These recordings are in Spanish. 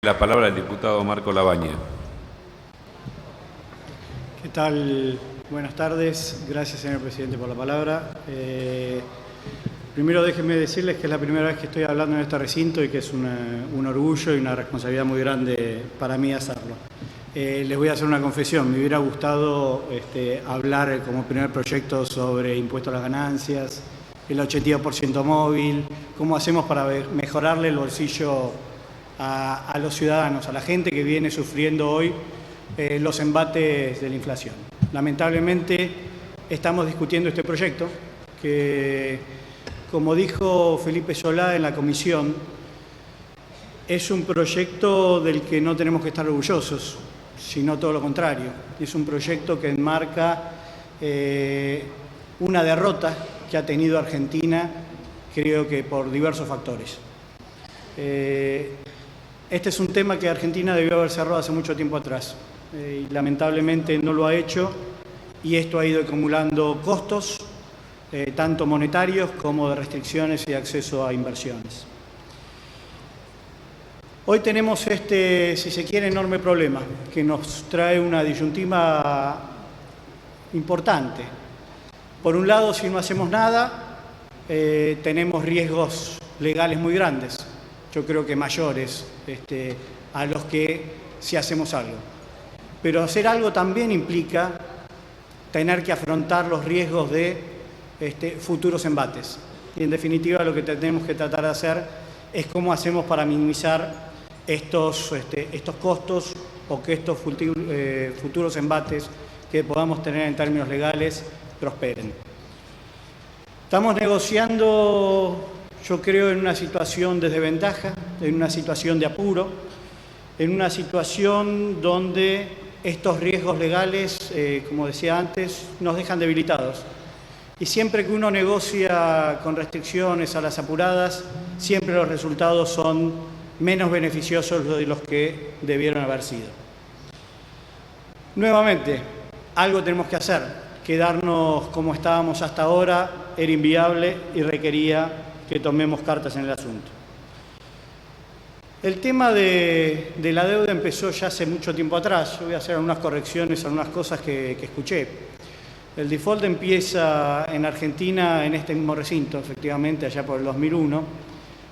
La palabra al diputado Marco Labaña. ¿Qué tal? Buenas tardes. Gracias, señor presidente, por la palabra. Primero déjenme decirles que es la primera vez que estoy hablando en este recinto y que es un orgullo y una responsabilidad muy grande para mí hacerlo. Les voy a hacer una confesión. Me hubiera gustado hablar como primer proyecto sobre impuesto a las ganancias, el 82% móvil, cómo hacemos para mejorarle el bolsillo a los ciudadanos, a la gente que viene sufriendo hoy los embates de la inflación. Lamentablemente estamos discutiendo este proyecto que, como dijo Felipe Solá en la comisión, es un proyecto del que no tenemos que estar orgullosos, sino todo lo contrario. Es un proyecto que enmarca una derrota que ha tenido Argentina, creo que por diversos factores. Este es un tema que Argentina debió haber cerrado hace mucho tiempo atrás y lamentablemente no lo ha hecho, y esto ha ido acumulando costos, tanto monetarios como de restricciones y acceso a inversiones. Hoy tenemos si se quiere, enorme problema que nos trae una disyuntiva importante. Por un lado, si no hacemos nada, tenemos riesgos legales muy grandes. Yo creo que mayores a los que si hacemos algo. Pero hacer algo también implica tener que afrontar los riesgos de futuros embates. Y en definitiva lo que tenemos que tratar de hacer es cómo hacemos para minimizar estos costos o que estos futuros embates que podamos tener en términos legales prosperen. Estamos negociando, yo creo, en una situación de desventaja, en una situación de apuro, en una situación donde estos riesgos legales, como decía antes, nos dejan debilitados. Y siempre que uno negocia con restricciones a las apuradas, siempre los resultados son menos beneficiosos de los que debieron haber sido. Nuevamente, algo tenemos que hacer. Quedarnos como estábamos hasta ahora era inviable y requería que tomemos cartas en el asunto. El tema de la deuda empezó ya hace mucho tiempo atrás. Yo voy a hacer algunas correcciones a algunas cosas que escuché. El default empieza en Argentina en este mismo recinto, efectivamente, allá por el 2001,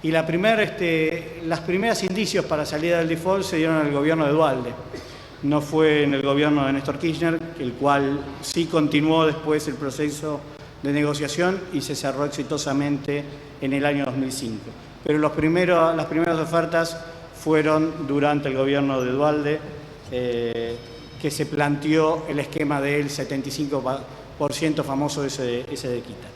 y las primeras indicios para salida del default se dieron en el gobierno de Duhalde. No fue en el gobierno de Néstor Kirchner, el cual sí continuó después el proceso de negociación y se cerró exitosamente en el año 2005. Pero las primeras ofertas fueron durante el gobierno de Duhalde, que se planteó el esquema del 75% famoso ese de quita.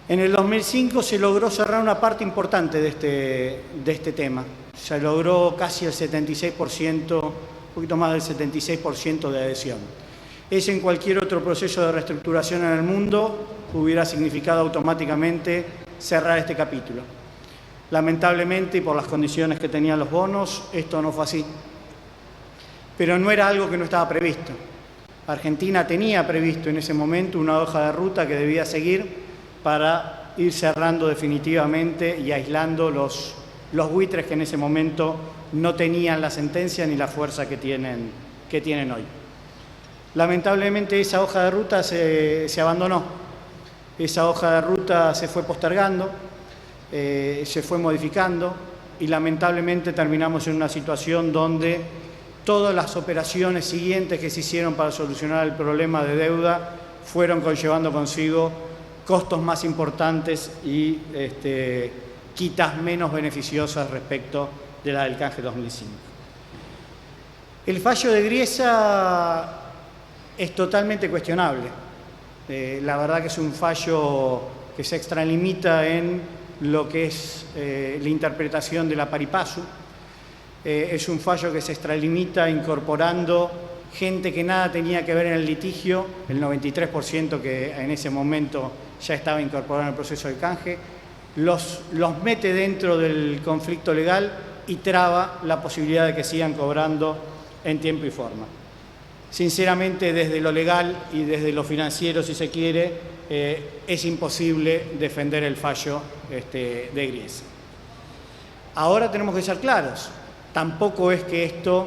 En el 2005 se logró cerrar una parte importante de este tema. Se logró casi el 76%, un poquito más del 76% de adhesión. Eso en cualquier otro proceso de reestructuración en el mundo hubiera significado automáticamente cerrar este capítulo. Lamentablemente, y por las condiciones que tenían los bonos, esto no fue así. Pero no era algo que no estaba previsto. Argentina tenía previsto en ese momento una hoja de ruta que debía seguir para ir cerrando definitivamente y aislando los buitres que en ese momento no tenían la sentencia ni la fuerza que tienen hoy. Lamentablemente esa hoja de ruta se abandonó. Esa hoja de ruta se fue postergando, se fue modificando y lamentablemente terminamos en una situación donde todas las operaciones siguientes que se hicieron para solucionar el problema de deuda fueron conllevando consigo costos más importantes y quitas menos beneficiosas respecto de la del canje 2005. El fallo de Griesa es totalmente cuestionable. La verdad que es un fallo que se extralimita en lo que es la interpretación de la pari passu. Es un fallo que se extralimita incorporando gente que nada tenía que ver en el litigio, el 93% que en ese momento ya estaba incorporado en el proceso de canje, los mete dentro del conflicto legal y traba la posibilidad de que sigan cobrando en tiempo y forma. Sinceramente, desde lo legal y desde lo financiero, si se quiere, es imposible defender el fallo de Griesa. Ahora tenemos que ser claros. tampoco es que esto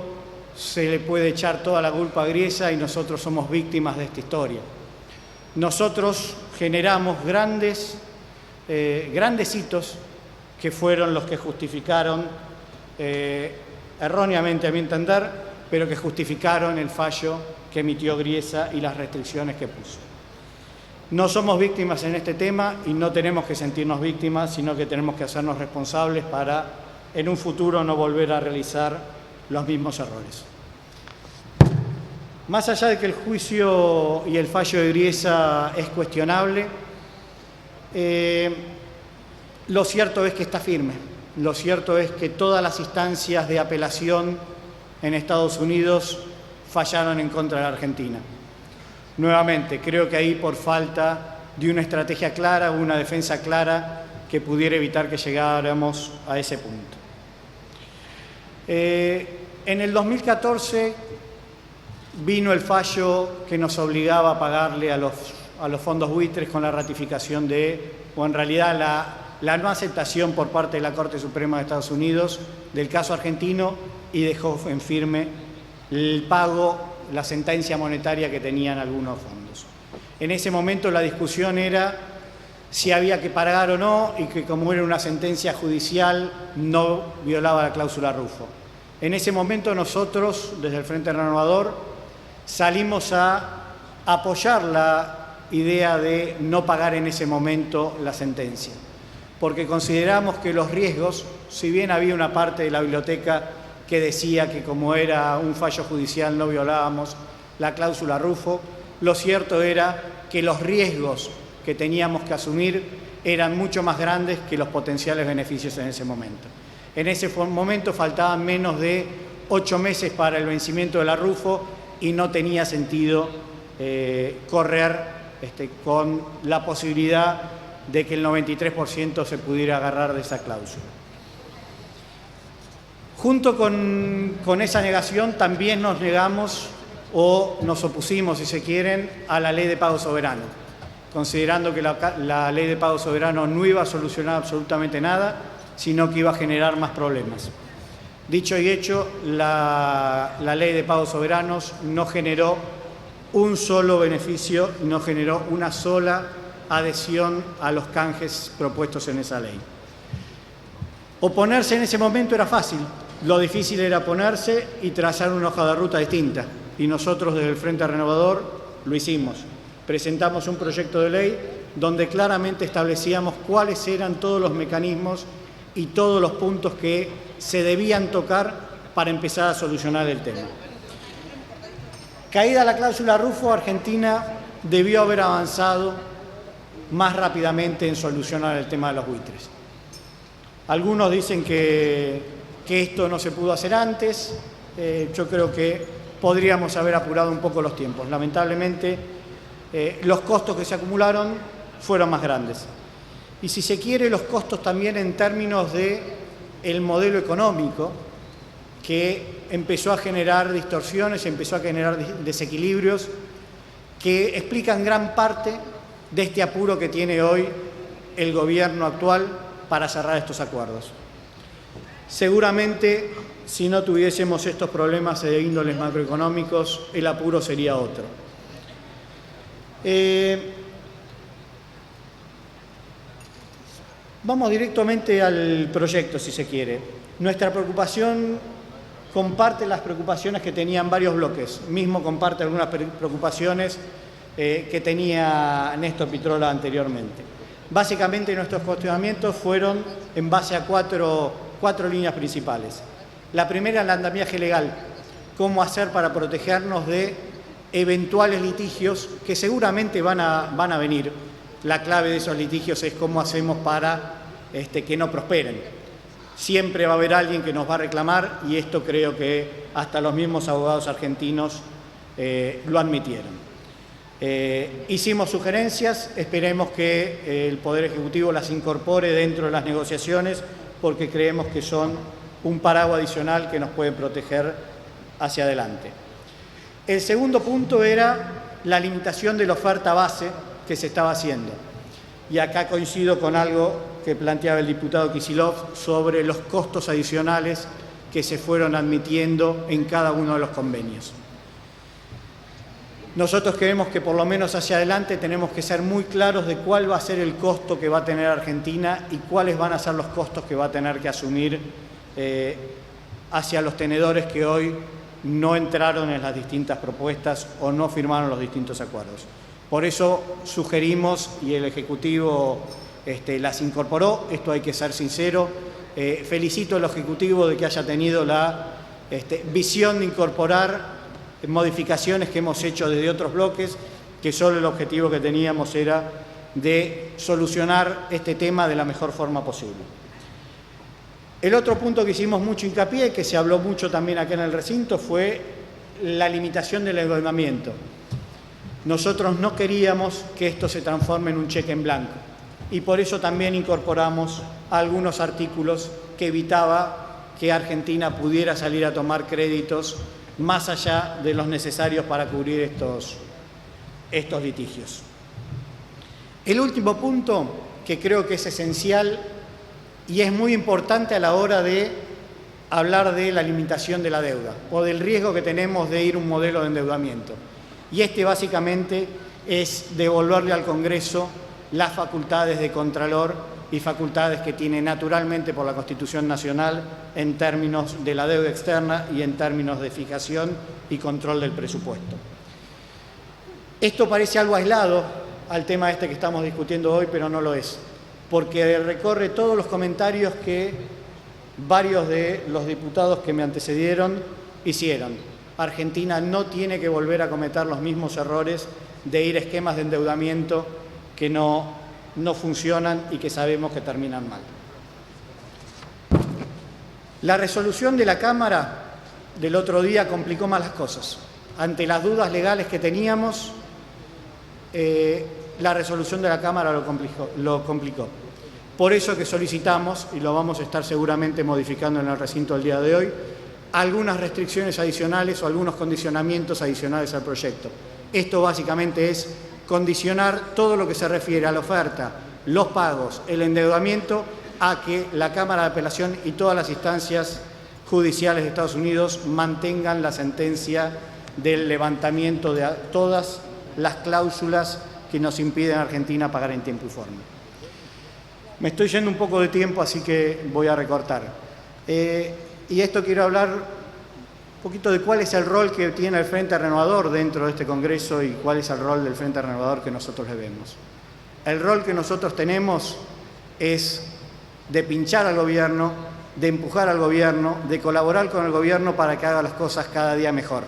se le puede echar toda la culpa a Griesa y nosotros somos víctimas de esta historia. Nosotros generamos grandes hitos que fueron los que justificaron, erróneamente a mi entender, pero que justificaron el fallo que emitió Griesa y las restricciones que puso. No somos víctimas en este tema y no tenemos que sentirnos víctimas, sino que tenemos que hacernos responsables para en un futuro no volver a realizar los mismos errores. Más allá de que el juicio y el fallo de Griesa es cuestionable, lo cierto es que está firme. Lo cierto es que todas las instancias de apelación en Estados Unidos fallaron en contra de la Argentina. Nuevamente, creo que ahí por falta de una estrategia clara, una defensa clara que pudiera evitar que llegáramos a ese punto. En el 2014 vino el fallo que nos obligaba a pagarle a los fondos buitres con la ratificación o en realidad la no aceptación por parte de la Corte Suprema de Estados Unidos del caso argentino y dejó en firme el pago, la sentencia monetaria que tenían algunos fondos. En ese momento la discusión era si había que pagar o no y que como era una sentencia judicial no violaba la cláusula Rufo. En ese momento nosotros, desde el Frente Renovador, salimos a apoyar la idea de no pagar en ese momento la sentencia, porque consideramos que los riesgos, si bien había una parte de la biblioteca que decía que como era un fallo judicial no violábamos la cláusula Rufo, lo cierto era que los riesgos que teníamos que asumir eran mucho más grandes que los potenciales beneficios en ese momento. En ese momento faltaban menos de 8 meses para el vencimiento de la Rufo y no tenía sentido correr con la posibilidad de que el 93% se pudiera agarrar de esa cláusula. Junto con esa negación también nos negamos o nos opusimos, si se quieren, a la ley de pago soberano, considerando que la ley de pago soberano no iba a solucionar absolutamente nada, sino que iba a generar más problemas. Dicho y hecho, la ley de pagos soberanos no generó un solo beneficio, no generó una sola adhesión a los canjes propuestos en esa ley. Oponerse en ese momento era fácil, lo difícil era ponerse y trazar una hoja de ruta distinta. Y nosotros desde el Frente Renovador lo hicimos. Presentamos un proyecto de ley donde claramente establecíamos cuáles eran todos los mecanismos y todos los puntos que se debían tocar para empezar a solucionar el tema. Caída la cláusula Rufo, Argentina debió haber avanzado más rápidamente en solucionar el tema de los buitres. Algunos dicen que esto no se pudo hacer antes. Yo creo que podríamos haber apurado un poco los tiempos. Lamentablemente, los costos que se acumularon fueron más grandes. Y si se quiere, los costos también en términos del modelo económico, que empezó a generar distorsiones, empezó a generar desequilibrios, que explican gran parte de este apuro que tiene hoy el gobierno actual para cerrar estos acuerdos. Seguramente, si no tuviésemos estos problemas de índoles macroeconómicos, el apuro sería otro. Vamos directamente al proyecto, si se quiere. Nuestra preocupación comparte las preocupaciones que tenían varios bloques. Mismo comparte algunas preocupaciones que tenía Néstor Pitrola anteriormente. Básicamente nuestros cuestionamientos fueron en base a cuatro líneas principales. La primera, el andamiaje legal. Cómo hacer para protegernos de eventuales litigios que seguramente van a venir. La clave de esos litigios es cómo hacemos para que no prosperen. Siempre va a haber alguien que nos va a reclamar y esto creo que hasta los mismos abogados argentinos lo admitieron. Hicimos sugerencias, esperemos que el Poder Ejecutivo las incorpore dentro de las negociaciones porque creemos que son un paraguas adicional que nos puede proteger hacia adelante. El segundo punto era la limitación de la oferta base que se estaba haciendo. Y acá coincido con algo que planteaba el diputado Kicillof sobre los costos adicionales que se fueron admitiendo en cada uno de los convenios. Nosotros creemos que por lo menos hacia adelante tenemos que ser muy claros de cuál va a ser el costo que va a tener Argentina y cuáles van a ser los costos que va a tener que asumir hacia los tenedores que hoy no entraron en las distintas propuestas o no firmaron los distintos acuerdos. Por eso sugerimos, y el Ejecutivo las incorporó, esto hay que ser sincero, felicito al Ejecutivo de que haya tenido la visión de incorporar modificaciones que hemos hecho desde otros bloques, que solo el objetivo que teníamos era de solucionar este tema de la mejor forma posible. El otro punto que hicimos mucho hincapié, que se habló mucho también acá en el recinto, fue la limitación del endeudamiento. Nosotros no queríamos que esto se transforme en un cheque en blanco y por eso también incorporamos algunos artículos que evitaba que Argentina pudiera salir a tomar créditos más allá de los necesarios para cubrir estos litigios. El último punto, que creo que es esencial y es muy importante a la hora de hablar de la limitación de la deuda o del riesgo que tenemos de ir a un modelo de endeudamiento. Y básicamente es devolverle al Congreso las facultades de Contralor y facultades que tiene naturalmente por la Constitución Nacional en términos de la deuda externa y en términos de fijación y control del presupuesto. Esto parece algo aislado al tema que estamos discutiendo hoy, pero no lo es, porque recorre todos los comentarios que varios de los diputados que me antecedieron hicieron. Argentina no tiene que volver a cometer los mismos errores de ir a esquemas de endeudamiento que no funcionan y que sabemos que terminan mal. La resolución de la Cámara del otro día complicó más las cosas. Ante las dudas legales que teníamos, la resolución de la Cámara lo complicó. Por eso que solicitamos, y lo vamos a estar seguramente modificando en el recinto el día de hoy, algunas restricciones adicionales o algunos condicionamientos adicionales al proyecto. Esto básicamente es condicionar todo lo que se refiere a la oferta, los pagos, el endeudamiento, a que la Cámara de Apelación y todas las instancias judiciales de Estados Unidos mantengan la sentencia del levantamiento de todas las cláusulas que nos impiden a Argentina pagar en tiempo y forma. Me estoy yendo un poco de tiempo, así que voy a recortar. Y esto quiero hablar un poquito de cuál es el rol que tiene el Frente Renovador dentro de este Congreso y cuál es el rol del Frente Renovador que nosotros le vemos. El rol que nosotros tenemos es de pinchar al gobierno, de empujar al gobierno, de colaborar con el gobierno para que haga las cosas cada día mejor.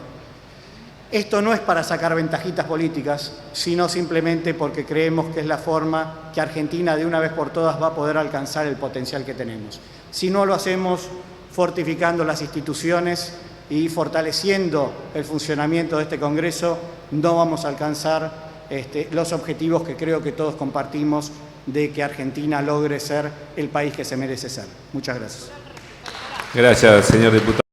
Esto no es para sacar ventajitas políticas, sino simplemente porque creemos que es la forma que Argentina de una vez por todas va a poder alcanzar el potencial que tenemos. Si no lo hacemos fortificando las instituciones y fortaleciendo el funcionamiento de este Congreso, no vamos a alcanzar los objetivos que creo que todos compartimos de que Argentina logre ser el país que se merece ser. Muchas gracias. Gracias, señor diputado.